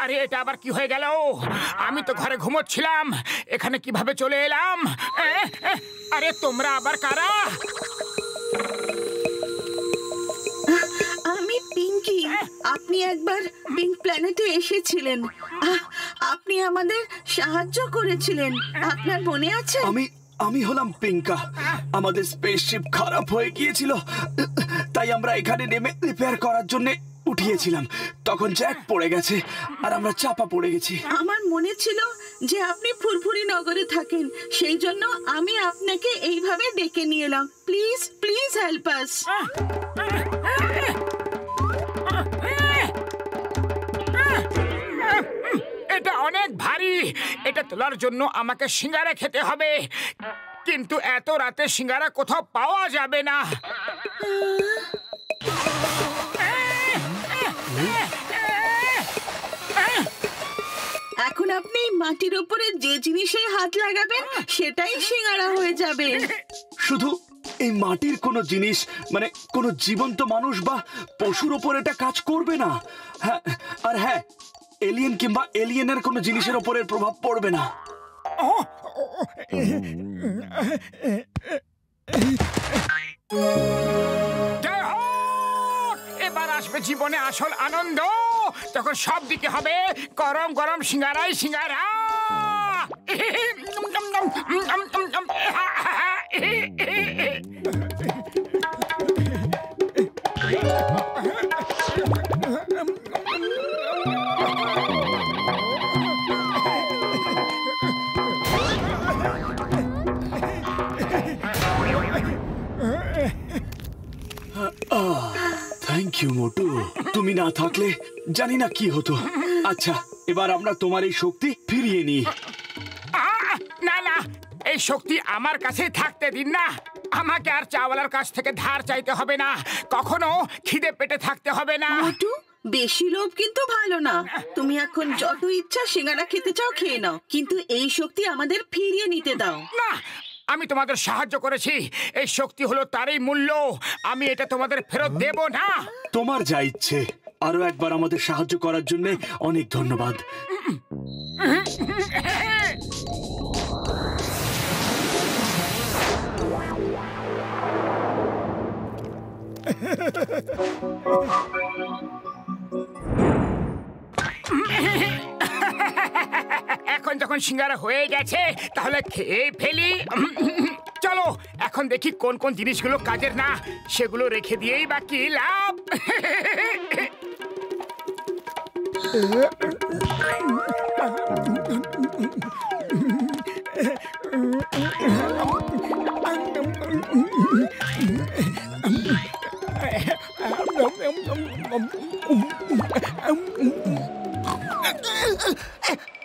আরে এটা আবার কি হয়ে গেল? আমি তো ঘরে ঘুমোচ্ছিলাম, এখানে কিভাবে চলে এলাম? আরে তোমরা আবার কারা? আমি পিঙ্কি। আপনি একবার পিঙ্ক প্ল্যানেটে এসেছিলেন, আপনি আমাদের সাহায্য করেছিলেন, আপনার মনে আছে? আমি হলাম পিঙ্কা। আমাদের স্পেসশিপ খারাপ হয়ে গিয়েছিল, তাই আমরা এখানে নেমে রিপেয়ার করার জন্য উঠিয়েছিলাম। তখন জ্যাক পড়ে গেছে আর আমরা চাপা পড়ে গেছি। আমার মনে ছিল যে আপনি ফুরফুরি নগরে থাকেন, সেই জন্য আমি আপনাকে এইভাবে ডেকে নিয়ে এলাম। Please please help us. এটা অনেক ভারী, এটা তোলার জন্য আমাকে সিঙ্গারা খেতে হবে, কিন্তু এত রাতে সিঙ্গারা কোথাও পাওয়া যাবে না। এখন আপনি মাটির উপরে যে জিনিসে হাত লাগাবেন সেটাই সিঙ্গারা হয়ে যাবে। শুধু এই মাটির কোনো জিনিস, মানে কোনো জীবন্ত মানুষ বা পশুর ওপর এটা কাজ করবে না। হ্যাঁ, আর হ্যাঁ, এলিয়েন কিংবা এলিয়েনের কোনো জিনিসের ওপর এর প্রভাব পড়বে না। এবার আসবে জীবনে আসল আনন্দ, তখন সব দিকে হবে গরম গরম সিঙ্গারাই সিঙ্গারা। থ্যাংক ইউ মোটু, তুমি না থাকলে জানি না কি হতো। আচ্ছা, এবার আমরা তোমার এই শক্তি ফিরিয়ে নিই। না না, এই শক্তি আমার কাছে থাকতে দিন না। আমাকে আর চাওয়ালার কাছ থেকে ধার চাইতে হবে না, কখনো খিদে পেটে থাকতে হবে না। মোটু, বেশি লোভ কিন্তু ভালো না। তুমি এখন যত ইচ্ছা সিঙ্গারা খেতে চাও খেয়ে নাও, কিন্তু এই শক্তি আমাদের ফিরিয়ে নিতে দাও। না, আমি তোমাদের সাহায্য করেছি, এই শক্তি হলো তারই মূল্য, আমি এটা তোমাদের ফেরত দেব না। তোমার যা ইচ্ছে। আরো একবার আমাদের সাহায্য করার জন্য অনেক ধন্যবাদ। এখন যখন সিঙ্গারা হয়ে গেছে, তাহলে খেয়ে ফেলি। চলো এখন দেখি কোন কোন জিনিসগুলো কাজের না, সেগুলো রেখে দিয়েই বা কি লাভ।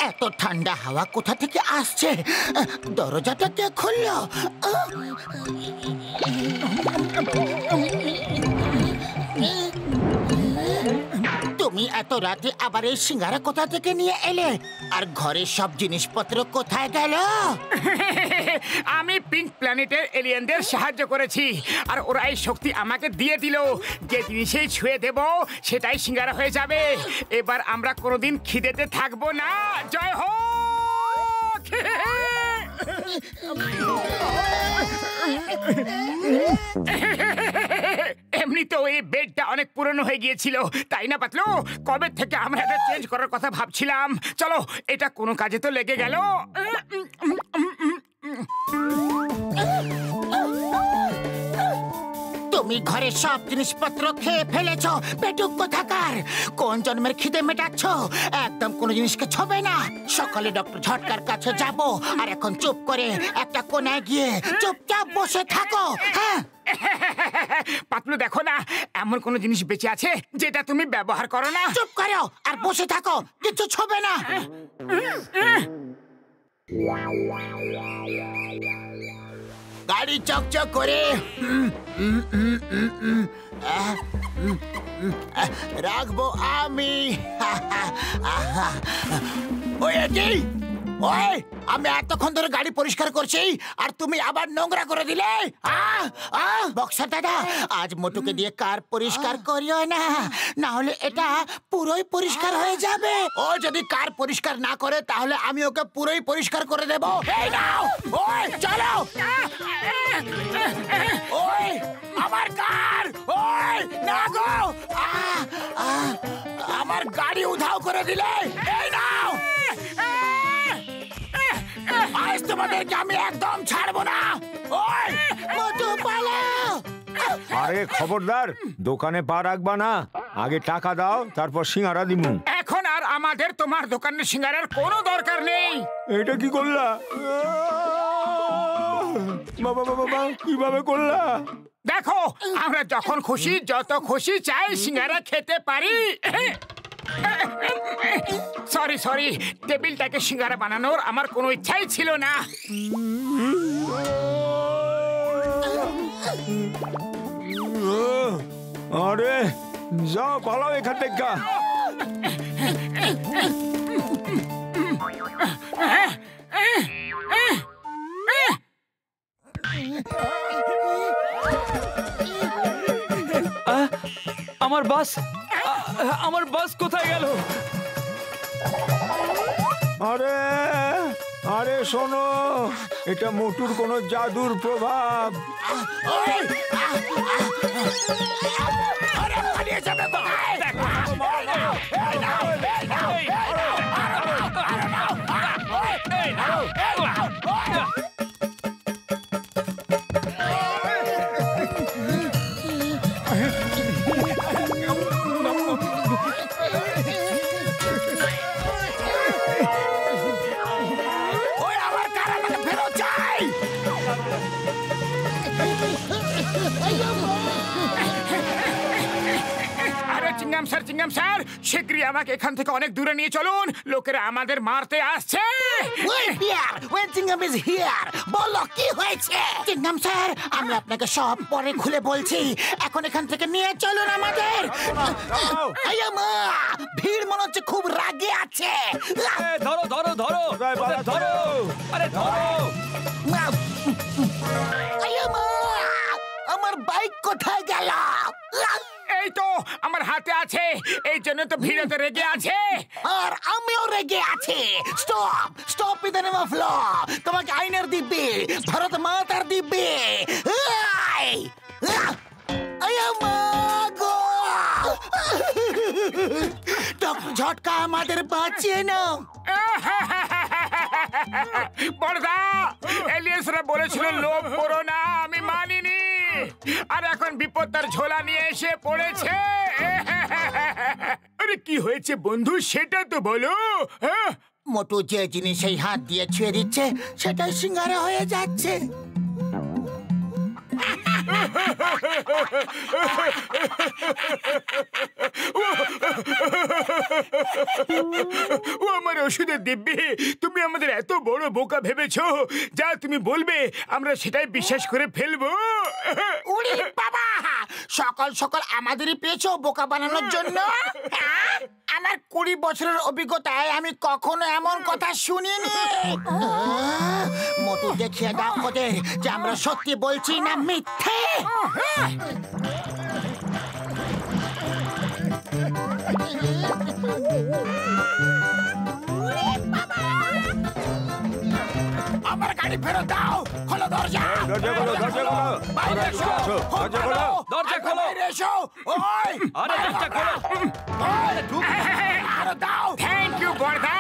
এত ঠান্ডা হাওয়া কোথা থেকে আসছে? দরজাটা কে খুললো? তুমি এত রাতে আবার এই সিঙ্গারা কোথা থেকে নিয়ে এলে? আর ঘরের সব জিনিসপত্র কোথায় গেল? আমি পিঙ্ক প্ল্যানেটের এলিয়েনদের সাহায্য করেছি, আর ওরা এই শক্তি আমাকে দিয়ে দিল। যে জিনিসেই ছুঁয়ে দেব সেটাই সিঙ্গারা হয়ে যাবে। এবার আমরা কোনোদিন খিদেতে থাকবো না। জয় হোক। এমনিতেও এই বেডটা অনেক পুরনো হয়ে গিয়েছিল, তাই না পাতলু? কবে থেকে আমরা এটা চেঞ্জ করার কথা ভাবছিলাম। চলো, এটা কোনো কাজে তো লেগে গেল। তুমি ঘরের সব জিনিসপত্র খেয়ে ফেলেছো, পেটুক কোথাকার। কোন জন্মের খিদে মেটাচ্ছ? একদম কোনো জিনিসকে ছবে না। সকালে ডক্টর ঝটকার কাছে যাব, আর এখন চুপ করে একটা কোনায় গিয়ে চুপচাপ বসে থাকো। হ্যাঁ, পাতলু দেখো না, এমন কোন জিনিস বেঁচে আছে যেটা তুমি ব্যবহার করো না? চুপ করো আর বসে থাকো, কিছু ছবে না। গাড়ি চকচক করে রাখবো আমি। ওই কি ওই, আমি এতক্ষণ ধরে গাড়ি পরিষ্কার করছি আর তুমি আবার নোংরা করে দিলে। বক্সার দাদা, আজ মোটুকে দিয়ে কার পরিষ্কার করিও না, না হলে এটা পুরোই পরিষ্কার হয়ে যাবে। ও যদি কার পরিষ্কার না করে তাহলে আমি ওকে পুরোই পরিষ্কার করে দেবো। এই নাও, ওই চলো। ওই আমার কার, ওই না গো, আমার গাড়ি উধাও করে দিলে। এই নাও, আজ তোমাদেরকে আমি একদম ছাড়বো না। ওই মোটু পালাও। আরে খবরদার, দোকানে পা রাখবা না, আগে টাকা দাও তারপর সিঙ্গারা দিমু। এখন আর আমাদের তোমার দোকানের সিঙ্গারার কোনো দরকার নেই। এটা কি করলা বাবা, বাবা কিভাবে করলা? দেখো, আমরা যখন খুশি যত খুশি চাই সিঙ্গারা খেতে পারি। সরি সরি, টেবিলটাকে সিঙ্গারা বানানোর আমার কোনো ইচ্ছাই ছিল না। আরে যাও, পালাও এখান থেকে। আমার বাস, আমার বাস কোথায় গেল? আরে আরে শোনো, এটা মোটুর কোনো জাদুর প্রভাব। চিংগাম স্যার, শীঘ্রই আমাকে এখান থেকে অনেক দূরে নিয়ে চলুন, লোকেরা আমাদের মারতে আসছে। বলো কি হয়েছে? চিংগাম স্যার, আমি আপনাকে সব পরে খুলে বলছি, এখন এখান থেকে নিয়ে চলুন আমাদের। ভিড় মনে হচ্ছে খুব রাগে আছে। ধরো ধরো ধরো ধরো, আরে ধরো। আমার বাইক কোথায় গেল? এই তো আমার হাতে আছে, এই জন্য তো ভিড়তে রেগে আছে। আর আমিও রেগে আছি। Stop stop in the name of law. তোমাকে আইনের দিব্যি, ভারত মাতার দিব্যি। ডক্টর ঝটকা, আমাদের বাঁচিয়ে নাও। বড়দা, এলিয়েন্সরা বলেছিল লোভ করো না, আমি মানিনি, আর এখন বিপদ তার ঝোলা নিয়ে এসে পড়েছে। আরে কি হয়েছে বন্ধু, সেটা তো বলো। মোটু যে জিনিসেই হাত দিয়ে ছুঁয়ে দিচ্ছে সেটাই সিঙ্গারা হয়ে যাচ্ছে। ও আমার ওষুধের দিব্যি, তুমি আমাদের এত বড় বোকা ভেবেছো, যা তুমি বলবে আমরা সেটাই বিশ্বাস করে ফেলবো। উড়ি বাবা, সকাল সকাল আমাদেরই পেয়েছো বোকা বানানোর জন্য। আমার 20 বছরের অভিজ্ঞতায় আমি কখনো এমন কথা শুনিনি। মোটু দেখিয়ে দাও ওদের যে আমরা সত্যি বলছি না মিথ্যে। আমার গাড়ি ফেরত দাও, খোলো দরজা। দরজা খোলো, দরজা খোলো, বাইরে এসো, দরজা খোলো, দরজা খোলো। বাইরে এসো। ওই আরে দরজা খোলো। আরে দাও। থ্যাংক ইউ বড়দা,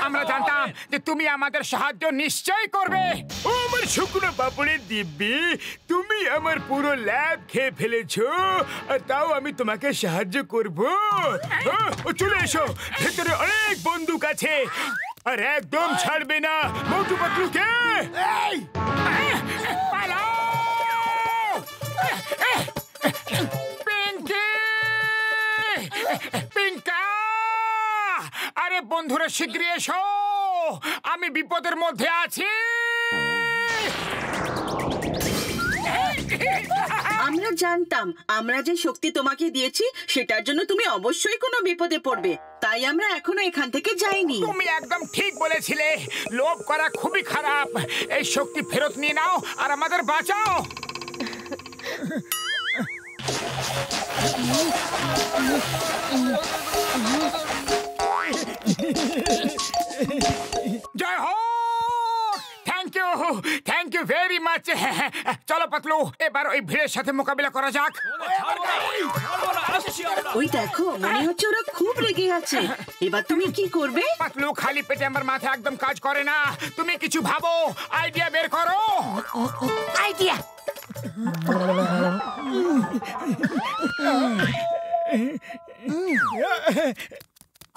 আমরা জানতাম যে তুমি আমাদের সাহায্য নিশ্চয় করবে। ও আমার শুকনো পাপড়ের দিব্যি, তুমি আমার পুরো ল্যাব খেয়ে ফেলেছো, আর তাও আমি তোমাকে সাহায্য করব। চলে এসো, ভেতরে অনেক বন্দুক আছে, আর একদম ছাড়বে না মোটু পাতলুকে। এই পালাও! পিঙ্কি! পিঙ্কা! আরে বন্ধুরা, শীঘ্রই এসো। আমি বিপদের মধ্যে আছি। আমরা জানতাম আমরা যে শক্তি তোমাকে দিয়েছি সেটার জন্য তুমি অবশ্যই কোনো বিপদে পড়বে, তাই আমরা এখনো এখান থেকে যাইনি। তুমি একদম ঠিক বলেছিলে, লোভ করা খুবই খারাপ। এই শক্তি ফেরত নিয়ে নাও আর আমাদের বাঁচাও। জয় হো, থ্যাংক ইউ ভেরি মাচ। চলো পাতলু, এবার ওই ভিড়ের সাথে মোকাবিলা করা যাক। ওই দেখো, মনে হচ্ছে ওরা খুব রেগে আছে। এবার তুমি কি করবে? পাতলু, খালি পেটে আমার মাথা একদম কাজ করে না। তুমি কিছু ভাবো, আইডিয়া বের করো। আইডিয়া?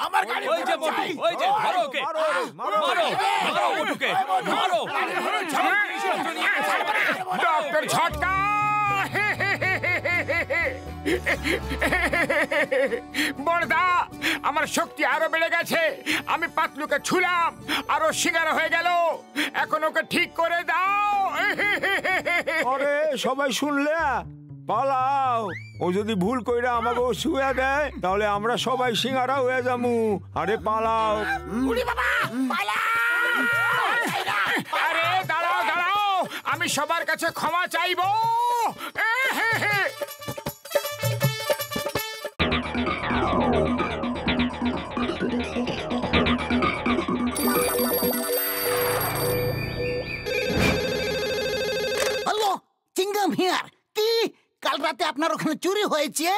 আমার গাড়ি ওই যে মোটু, ওই যে মারো ওকে, মারো মারো মোটুকে, মারো। ডক্টর ঝটকা, বড়দা, আমার শক্তি আরো বেড়ে গেছে। আমি পাতলুকে ছুলাম, আরো সিঙ্গারা হয়ে গেল। এখন ওকে ঠিক করে দাও। আরে সবাই শুনলে, পালাও। ও যদি ভুল কইরা আমাকে শুয়ে দেয় তাহলে আমরা সবাই সিঙ্গারা হয়ে যামু। আরে পালাও। আরে দাঁড়াও দাঁড়াও, আমি সবার কাছে ক্ষমা চাইবো। হ্যালো, চিংগাম হিয়ার। কি কাল রাতে আপনার ওখানে চুরি হয়েছে?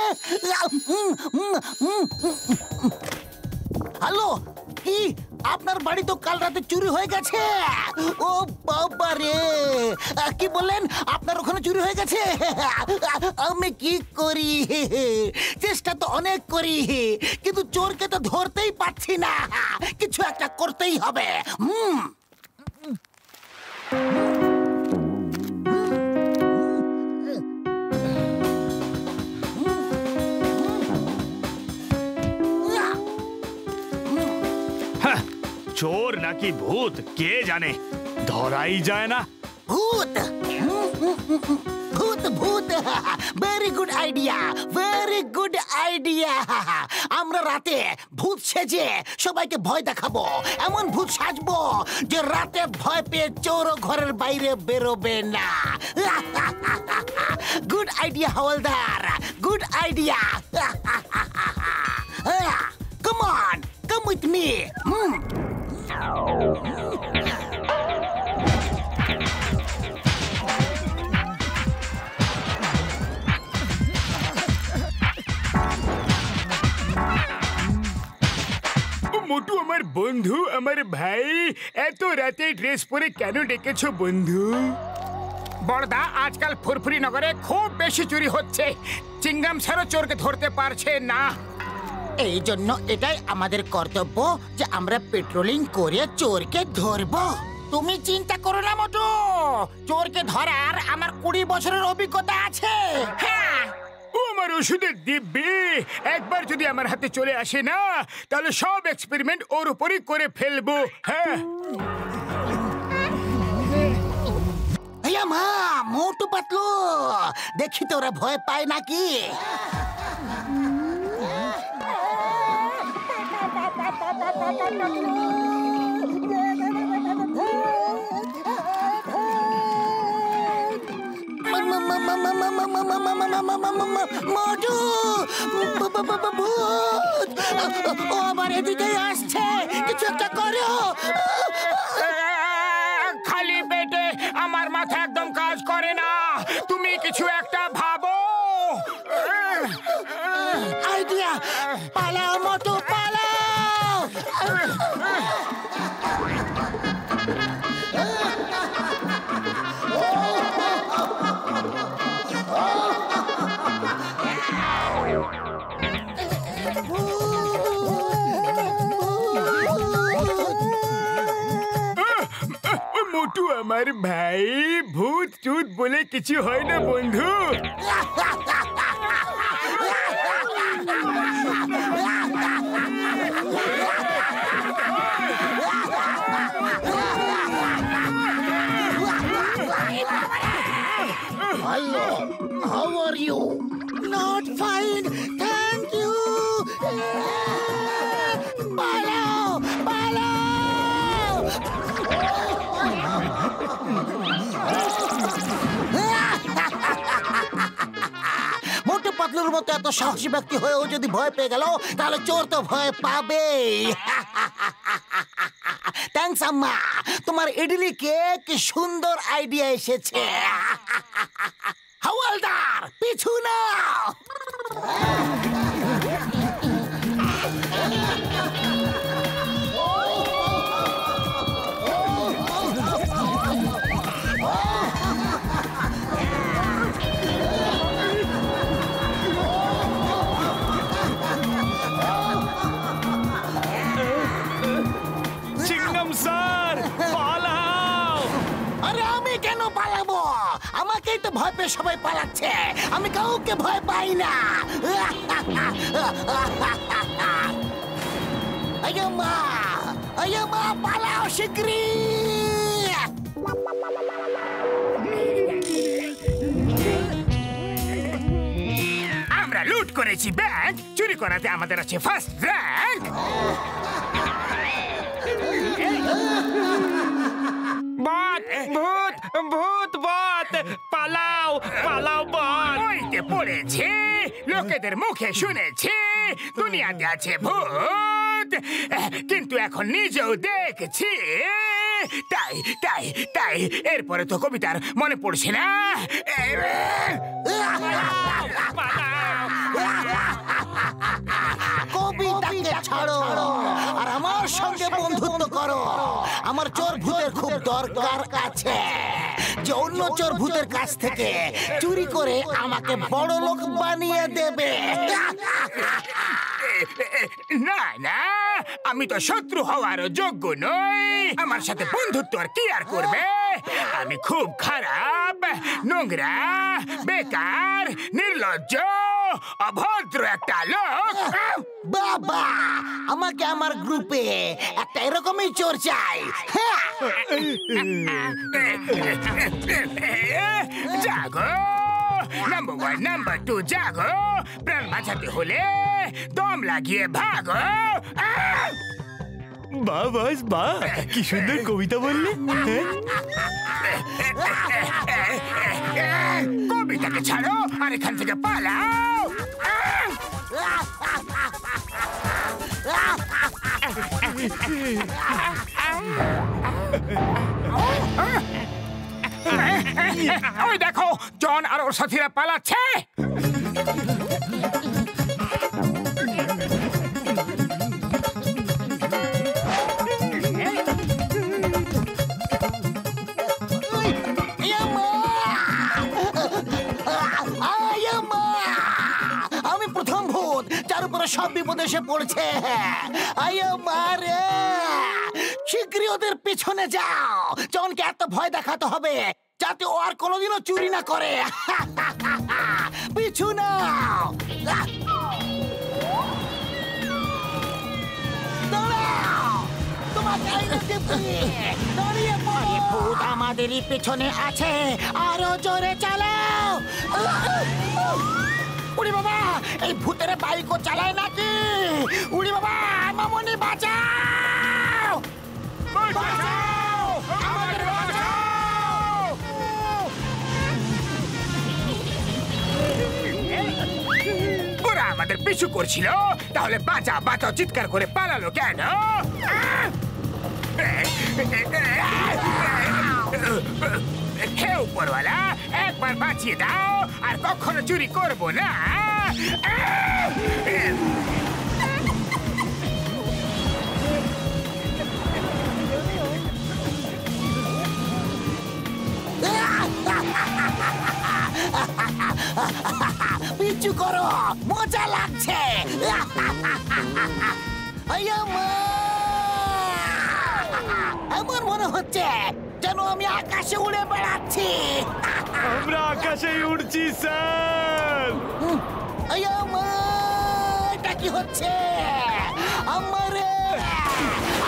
হ্যালো, কি আপনার বাড়ি তো কাল রাতে চুরি হয়ে গেছে? ও বাবা রে, কি বললেন? আপনার ওখানে চুরি হয়ে গেছে? আমি কি করি? চেষ্টা তো অনেক করি, কিন্তু চোরকে তো ধরতেই পারছি না। কিছু একটা করতেই হবে। চোর নাকি ভূত কে জানে, ধরাই যায় না। ভূত ভূত ভূত, very good idea, very good idea. আমরা রাতে ভূত সেজে সবাইকে ভয় দেখাবো। এমন ভূত সাজবো যে রাতে ভয় পেয়ে চোরও ঘরের বাইরে বেরোবে না। Good idea Havaldar, good idea. Come on, come with me. Motu আমার বন্ধু, আমার ভাই, এত রাতে ড্রেস পরে কেন ডেকেছো বন্ধু? বড়দা, আজকাল ফুরফুরি নগরে খুব বেশি চুরি হচ্ছে। চিংগাম স্যারও চোরকে ধরতে পারছে না। এই জন্য এটাই আমাদের কর্তব্য যে আমরা পেট্রোলিং করে চোরকে ধরবো। তুমি চিন্তা করো না মোটু, চোরকে ধরার আমার 20 বছরের অভিজ্ঞতা আছে। হ্যাঁ, ও আমার ওষুধের দিব্যি। একবার যদি আমার হাতে চলে আসে না, তাহলে সব এক্সপেরিমেন্ট ওর উপরই করে ফেলবো। হ্যাঁ, মা, মোটু পাতলু, দেখি তো ওরা ভয় পায় নাকি। মোটু, ভূত ও আবার এদিকেই আসছে, কিছু একটা করো। খালি পেটে আমার মাথা একদম কাজ করে না। তুমি কিছু একটা ভাবো। আইডিয়া, পালাও মোটু, পালাও। মোটু আমার ভাই, ভূত চুত বলে কিছু হয় না বন্ধু। Hello, how are you? Not fine, thank you. পালাও, পালাও। মোটু পাতলুর মতো এত সাহসী ব্যক্তি হয়েও যদি ভয় পেয়ে গেল, তাহলে চোর তো ভয় পাবে। থ্যাঙ্কস আম্মা, তোমার ইডলি কে কি সুন্দর আইডিয়া এসেছে। হাওয়ালদার, পিছু নাও। চিংগাম স্যার, পালাও! আরে আমি কেন পালাবো? আমাকেই তো ভয় পেয়ে সবাই পালাচ্ছে। আমি কাউকে ভয় পাই না। আয়ো মা, আয়ো মা, পালাও শিগগিরি। আমরা লুট করেছি ব্যাংক, চুরি করাতে আমাদের আছে ফার্স্ট র্যাঙ্ক। বাত, ভূত, ভূত, বাত, পালাও, পালাও, বাত। বইতে পড়েছে, লোকেদের মুখে শুনেছি দুনিয়াতে আছে ভূত, কিন্তু এখন নিজেও দেখছি। তাই তাই তাই এরপরে তো কবিতার মনে পড়ছে না। কবিতাকে ছাড়ো আর আমার সঙ্গে বন্ধুত্ব করো। আমার চোর ভূতের খুব দরকার আছে, যে অন্য চোর ভূতের কাছ থেকে চুরি করে আমাকে বড় লোক বানিয়ে দেবে। না না, আমি তো শত্রু হওয়ার যোগ্য নই। আমার সাথে বন্ধুত্ব আর কি আর করবে? আমি খুব খারাপ, নোংরা, বেকার, নির্লজ্জ, অভদ্র একটা লোক। বাবা, আমাকে আমার গ্রুপে একটা এরকমই চোর চাই। জাগো, নাম্বার 1 নাম্বার 2 জাগো। প্রাণ বাঁচাতে হলে দম লাগিয়ে ভাগো। বাহ বাস বাহ, কি সুন্দর কবিতা বললে। কবিতাকে ছাড়ো আর এখান থেকে পালাও। ওই দেখো, জন আর ওর সাথীরা পালাচ্ছে। আমি প্রথম ভূত যার উপরে সব বিপদ এসে পড়ছে। আয়ো মারে, শীঘ্রই ওদের পিছনে যাও। জনকে এত ভয় দেখাতে হবে যাতে ও আর কোনোদিনও চুরি না করে। পিছু নাও। দাঁড়াও, তোমাকে দাঁড়িয়ে পড়ো। ভূত আমাদেরই পেছনে আছে, আরো জোরে চালাও। উড়ি বাবা, এই ভূতের বাইকও চালায় নাকি? উড়ি বাবা, মামনি বাঁচাও, বাঁচাও, আমাদের বাঁচাও। ওরা আমাদের পিছু করছিল, তাহলে বাঁচা বাঁচাও চিৎকার করে পালালো কেন? হে উপরওয়ালা, একবার বাঁচিয়ে দাও, আর কখনো চুরি করবো না। পিছু করো, মজা লাগছে। আমার মনে হচ্ছে যেন আমি আকাশে উড়ে বেড়াচ্ছি। আমরা আকাশেই উড়ছি স্যার। এটা কি হচ্ছে? আমারে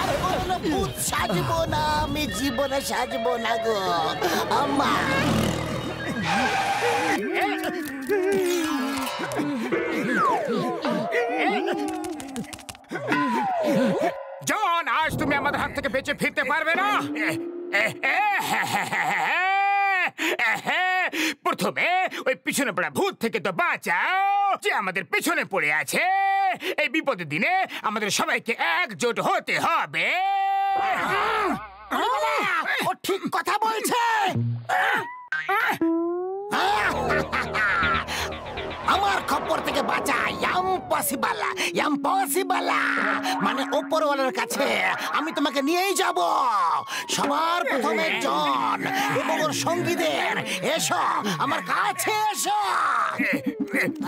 আর কোনো ভূত সাজবো না, আমি জীবনে সাজবো না গো আম্মা। জন, আজ তুমি আমাদের হাত থেকে বেঁচে ফিরতে পারবে না। প্রথমে ওই পিছনে পড়া ভূত থেকে তো বাঁচাও, যে আমাদের পেছনে পড়ে আছে। এই বিপদের দিনে আমাদের সবাইকে একজোট হতে হবে। ও ঠিক কথা বলছে। আমার খপ্পর থেকে বাঁচা ইম্পসিবল, ইম্পসিবল। মানে ওপরওয়ালার কাছে আমি তোমাকে নিয়েই যাব। সবার প্রথমে জন এবং ওর সঙ্গীদের, এসো আমার কাছে এসো।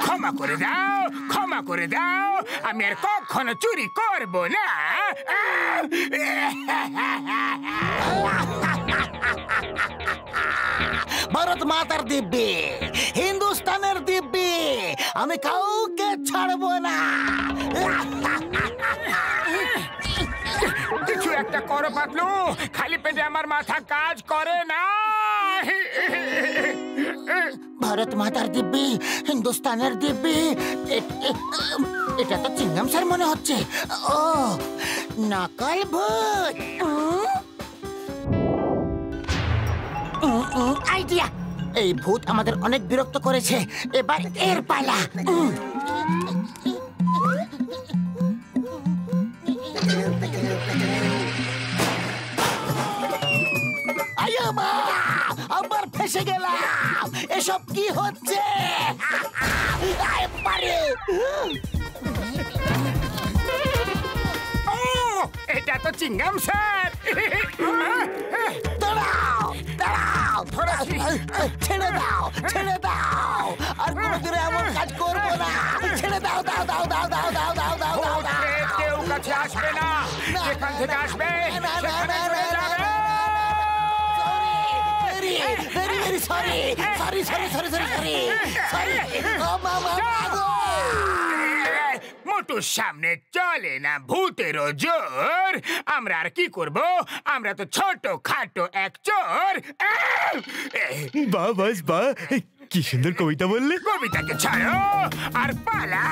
ক্ষমা করে দাও, ক্ষমা করে দাও, আমি আর কখনো চুরি করব না। ভারত মাতার দিব্যি, হিন্দুস্তানের দিব্যি, আমি কাউকে ছাড়বো না। কিছু একটা করো পাতলু, খালি পেটে আমার মাথা কাজ করে না। ভারত মাতার দিব্যি, হিন্দুস্তানের দিব্যি, এটা তো চিংগাম স্যার মনে হচ্ছে। ও নকল ভূত। আইডিয়া, এই ভূত আমাদের অনেক বিরক্ত করেছে, এবার এর পালা। আয়ো মা, আবার ফেসে গেলাম। এসব কি হচ্ছে? এটা তো চিংগাম স্যার। দাঁড়াও, দাঁড়াও, ছেড়ে দাও, ছেড়ে দাও। আর কোনোদিনও এমন কাজ করবো না। ছেড়ে দাও, দাও, দাও, দাও, দাও, দাও, দাও, দাও, দাও, দাও। কেউ কাছে আসবে না, যেখান থেকে আসবে সেখানে চলে যাবে। Sorry, sorry, sorry, sorry, sorry, sorry, sorry. মোটুর সামনে চলে না ভূতেরও জোর। আমরা আর কি করব? আমরা তো ছোট খাটো এক চোর। বাহ, বাস বাহ, কি সুন্দর কবিতা বললে। কবিতাকে ছাড়ো আর পালা।